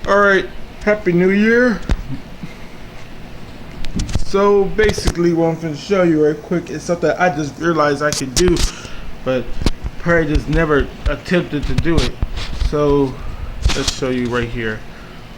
Alright, Happy New Year. So basically what I'm going to show you right quick is something I just realized I could do, but probably just never attempted to do it. So let's show you right here.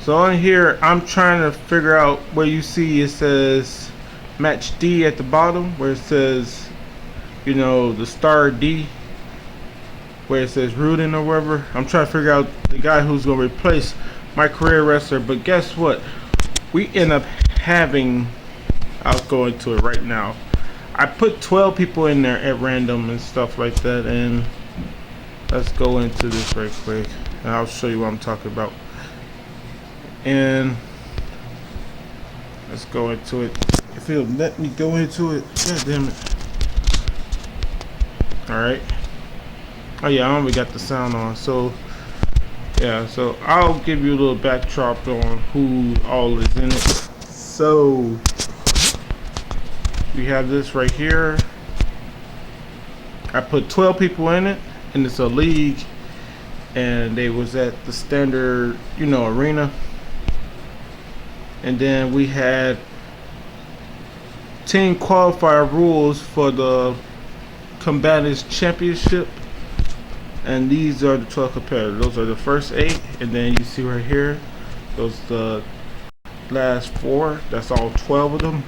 So on here I'm trying to figure out where you see it says match D at the bottom, where it says, you know, the star D, where it says Rudin or whatever. I'm trying to figure out the guy who's going to replace my career wrestler. But guess what? We end up having, I'll go into it right now. I put 12 people in there at random and stuff like that, and let's go into this right quick and I'll show you what I'm talking about. And let's go into it. If it'll let me go into it. God damn it. Alright. Oh yeah, I only got the sound on. So yeah, so I'll give you a little backdrop on who all is in it. So we have this right here. I put 12 people in it, and it's a league, and they was at the standard, you know, arena. And then we had team qualifier rules for the Combatants Championship, and these are the 12 competitors. Those are the first 8, and then you see right here, those the last 4. That's all 12 of them.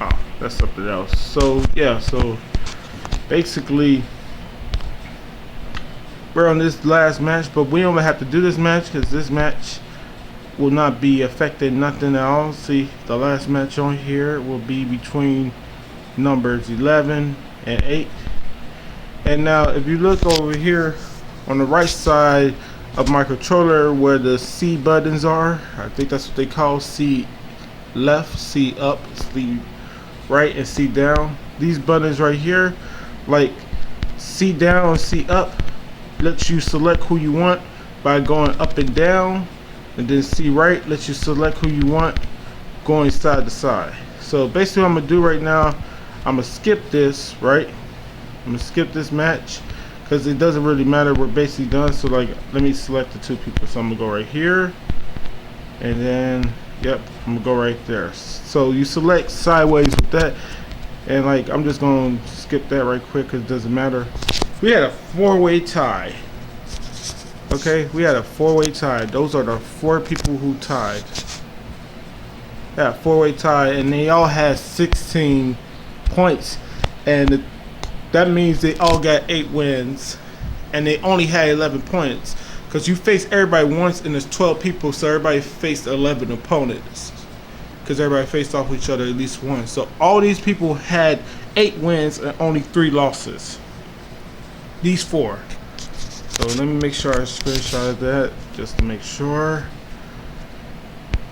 Oh, that's something else. So yeah, so basically we're on this last match, but we don't have to do this match because this match will not be affecting nothing at all. See, the last match on here will be between numbers 11 and 8. And now if you look over here on the right side of my controller where the C buttons are, I think that's what they call C left, C up, C right, and C down. These buttons right here, like C down and C up, lets you select who you want by going up and down, and then C right lets you select who you want going side to side. So basically what I'm gonna do right now, I'm gonna skip this, right? I'm gonna skip this match because it doesn't really matter. We're basically done. So like, let me select the 2 people. So I'm gonna go right here, and then yep, I'm gonna go right there. So you select sideways with that, and like I'm just gonna skip that right quick because it doesn't matter. We had a 4-way tie. Okay, we had a 4-way tie. Those are the 4 people who tied. Yeah, 4-way tie, and they all had 16 points, and that means they all got 8 wins, and they only had 11 points. Because you face everybody once, and there's 12 people, so everybody faced 11 opponents. Because everybody faced off each other at least once. So all these people had 8 wins and only 3 losses. These 4. So let me make sure I screenshot that just to make sure.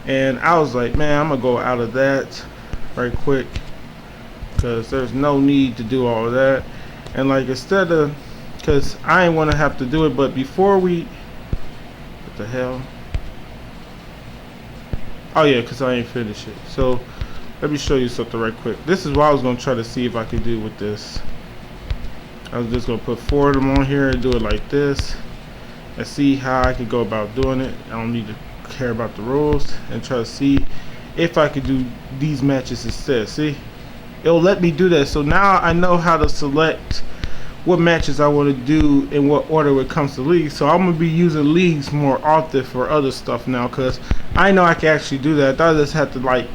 And I was like, man, I'm gonna go out of that right quick, because there's no need to do all of that. And like, instead of, because I ain't want to have to do it, but before we, what the hell? Oh yeah, because I ain't finished it. So let me show you something right quick. This is what I was going to try to see if I could do with this. I was just going to put 4 of them on here and do it like this, and see how I could go about doing it. I don't need to care about the rules, and try to see if I could do these matches instead. See, it'll let me do that. So now I know how to select what matches I want to do in what order when it comes to leagues. So I'm going to be using leagues more often for other stuff now, because I know I can actually do that. I thought I just had to like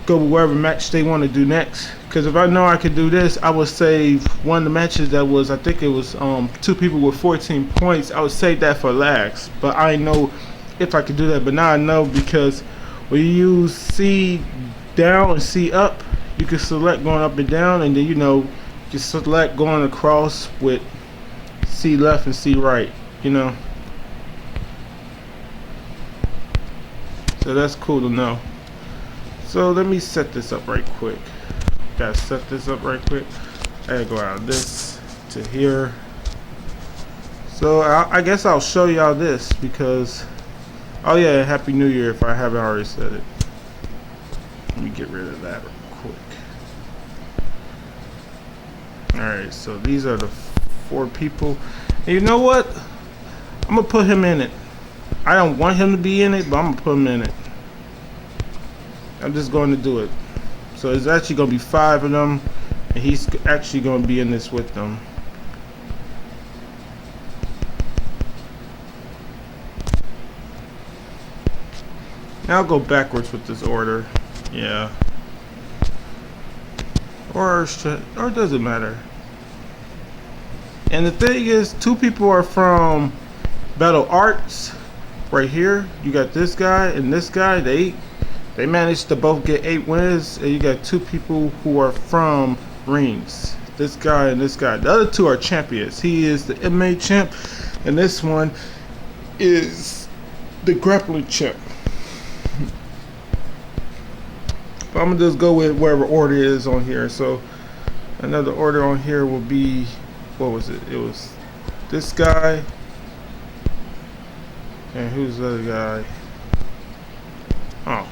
go wherever match they want to do next. Because if I know I could do this, I would save one of the matches that was, I think it was 2 people with 14 points. I would save that for last, but I know if I could do that. But now I know, because when you use C down and C up, you can select going up and down, and then you know, you select going across with C left and C right, you know. So that's cool to know. So let me set this up right quick. Gotta set this up right quick. I gotta go out of this to here. So I guess I'll show y'all this, because, oh yeah, Happy New Year if I haven't already said it. Let me get rid of that real quick. Alright, so these are the 4 people. And you know what? I'm gonna put him in it. I don't want him to be in it, but I'm gonna put him in it. I'm just going to do it. So it's actually gonna be 5 of them, and he's actually gonna be in this with them. Now I'll go backwards with this order. Yeah. Or it doesn't matter. And the thing is, 2 people are from Battle Arts. Right here, you got this guy and this guy. They managed to both get 8 wins, and you got 2 people who are from rings. This guy and this guy. The other 2 are champions. He is the MMA champ, and this one is the grappling champ. But I'm gonna just go with whatever order is on here. So another order on here will be, what was it? It was this guy. And who's the other guy? Oh.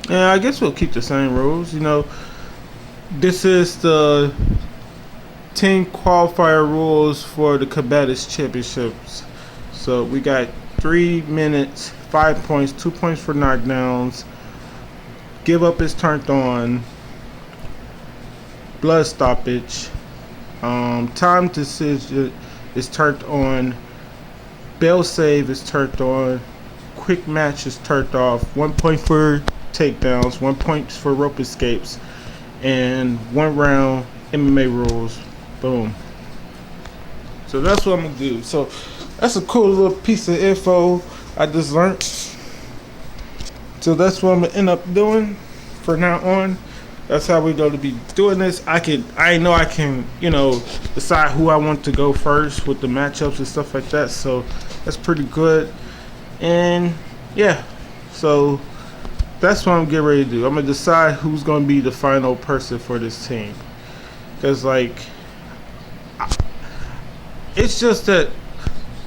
Yeah, I guess we'll keep the same rules. You know, this is the team qualifier rules for the Combatants Championships. So we got 3 minutes, 5 points, 2 points for knockdowns. Give up is turned on. Blood stoppage. Time decision is turned on. Bell save is turned on. Quick match is turned off. 1 point for takedowns, 1 point for rope escapes, and 1 round MMA rules. Boom. So that's what I'm gonna do. So that's a cool little piece of info I just learned. So that's what I'm gonna end up doing for now on. That's how we're gonna be doing this. I know I can, you know, decide who I want to go first with the matchups and stuff like that. So that's pretty good. And yeah, so that's what I'm getting ready to do. I'm gonna decide who's gonna be the final person for this team. Cause like, it's just that,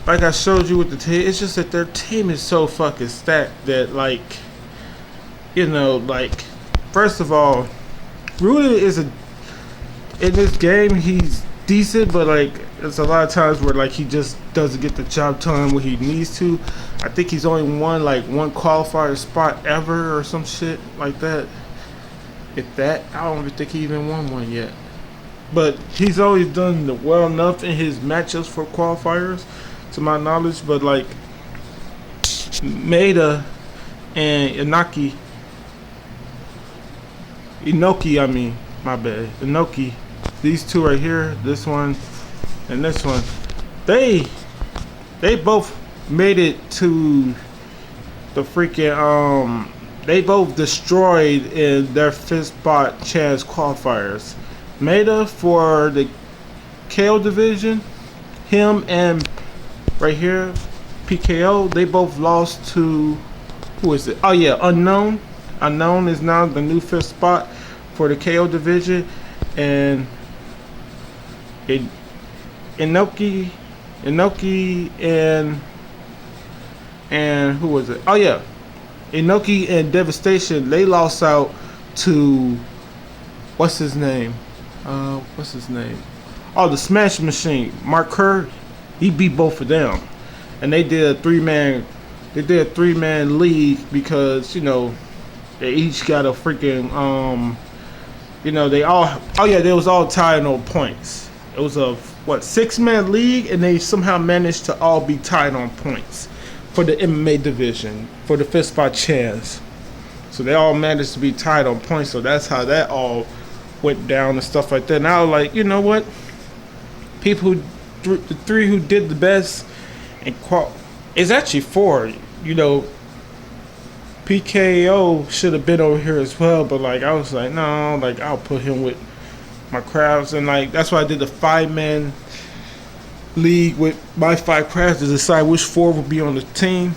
like I showed you with the team, it's just that their team is so fucking stacked that, like, you know, like, first of all, Rudy is in this game, he's decent, but like, there's a lot of times where like he just doesn't get the job done when he needs to. I think he's only won like 1 qualifier spot ever or some shit like that. If that, I don't even think he even won one yet. But he's always done well enough in his matchups for qualifiers, to my knowledge. But like Maeda and Inoki, these 2 right here, this one and this one, they both made it to the freaking they both destroyed in their 5th spot chance qualifiers. Maeda for the KO division, him and right here PKO, they both lost to, who is it? Oh yeah, Unknown is now the new 5th spot for the KO division. And Inoki and who was it? Oh yeah, Inoki and Devastation, they lost out to what's his name? Oh, the Smash Machine. Mark Kerr, he beat both of them, and they did a 3-man. They did a 3-man league because, you know, they each got a freaking you know, they all, oh yeah, they was all tied on points. It was a 6-man league, and they somehow managed to all be tied on points for the MMA division for the 5th spot chance. So they all managed to be tied on points. So that's how that all went down and stuff like that. And I was like, you know what? People the 3 who did the best and it's actually 4. You know, PKO should have been over here as well, but like I was like, no, like I'll put him with my crowds, and like that's why I did the 5-man league with my 5 crowds to decide which 4 would be on the team.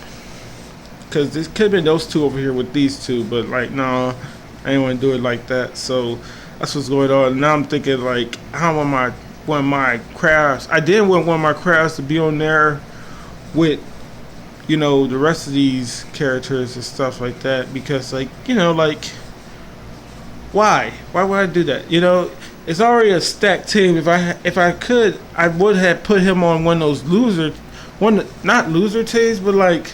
Cause this could have been those 2 over here with these 2, but like no, I didn't want to do it like that. So that's what's going on. Now I'm thinking like, I want one of my crowds. I didn't want one of my crowds to be on there with, you know, the rest of these characters and stuff like that, because like, you know, like, why would I do that? You know, it's already a stacked team. If I could, I would have put him on one of those not loser teams, but like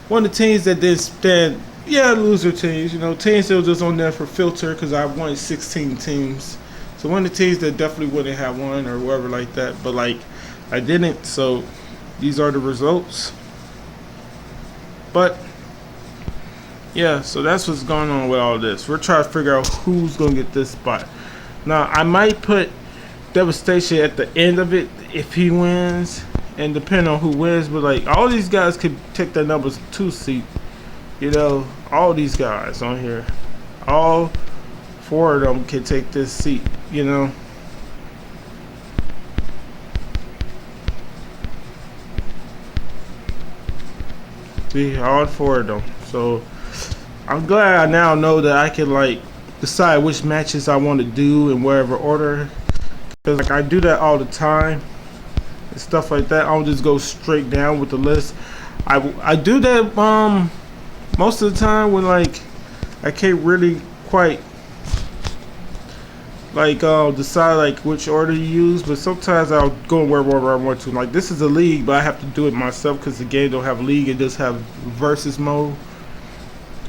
one of the teams that did spend, loser teams, you know, teams that were just on there for filter, because I wanted 16 teams. So one of the teams that definitely wouldn't have one or whatever like that, but like I didn't. So these are the results. But yeah, so that's what's going on with all this. We're trying to figure out who's gonna get this spot. Now I might put Devastation at the end of it if he wins, and depending on who wins. But like all these guys could take their numbers 2 seat. You know, all these guys on here, all 4 of them can take this seat. You know. See, all 4 of them. So I'm glad I now know that I can like decide which matches I want to do in whatever order, because like I do that all the time and stuff like that. I don't just go straight down with the list. I do that most of the time when like I can't really quite like decide like which order to use, but sometimes I'll go wherever I want to. Like this is a league, but I have to do it myself because the game don't have league, it does have versus mode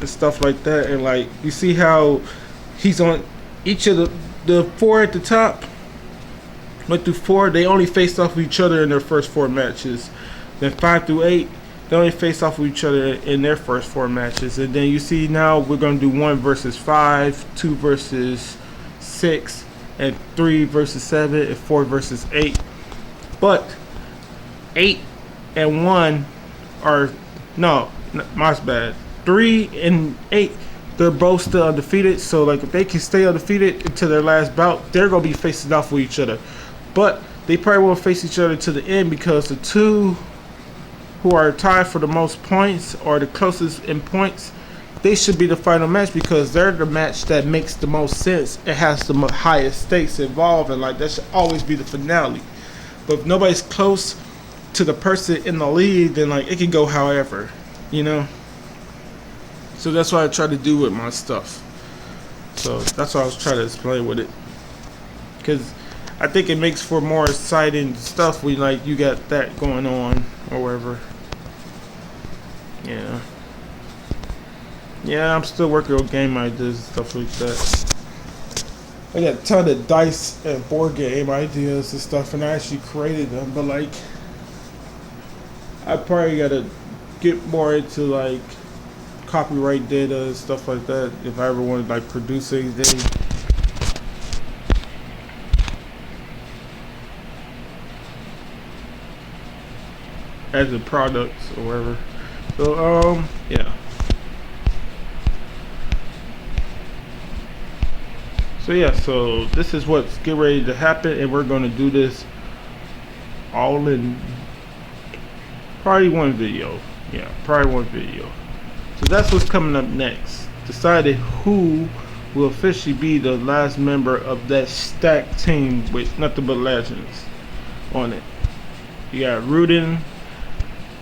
and stuff like that. And like you see how he's on each of the 4 at the top, 1 through 4, they only faced off with each other in their first 4 matches. Then 5 through 8, they only face off with each other in their first 4 matches. And then you see now we're going to do 1 versus 5, 2 versus 6, and 3 versus 7, and 4 versus 8. But 8 and 1 are, no, my bad. 3 and 8, they're both still undefeated. So like if they can stay undefeated until their last bout, they're gonna be facing off with each other. But they probably won't face each other to the end, because the 2 who are tied for the most points or the closest in points, they should be the final match, because they're the match that makes the most sense. It has the highest stakes involved, and like that should always be the finale. But if nobody's close to the person in the lead, then like it can go however, you know. So that's what I try to do with my stuff. So that's what I was trying to explain with it, because I think it makes for more exciting stuff when like you got that going on or whatever. Yeah, I'm still working on game ideas and stuff like that. I got a ton of dice and board game ideas and stuff, and I actually created them, but like I probably gotta get more into like copyright data and stuff like that if I ever want to like produce anything. As a product or whatever. So yeah. So this is what's getting ready to happen, and we're gonna do this all in probably one video. Yeah, probably one video. So that's what's coming up next. Decided who will officially be the last member of that stacked team with nothing but legends on it. You got Rudin,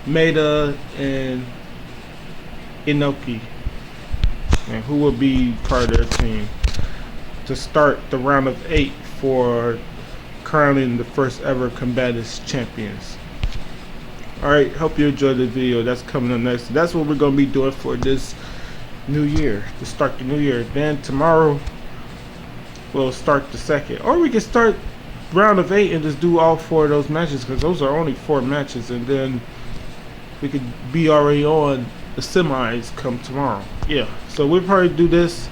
Maeda, and Inoki, and who will be part of their team to start the round of 8 for crowning the first ever Combatants Champions. Alright, hope you enjoyed the video. That's coming up next. That's what we're going to be doing for this new year, to start the new year. Then tomorrow we'll start the second, or we can start round of 8 and just do all 4 of those matches, because those are only 4 matches, and then we could be already on the semis come tomorrow. Yeah, so we'll probably do this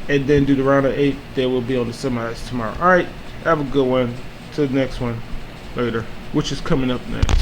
and then do the round of 8. Then we'll be on the semis tomorrow. Alright, have a good one. Till the next one later, which is coming up next.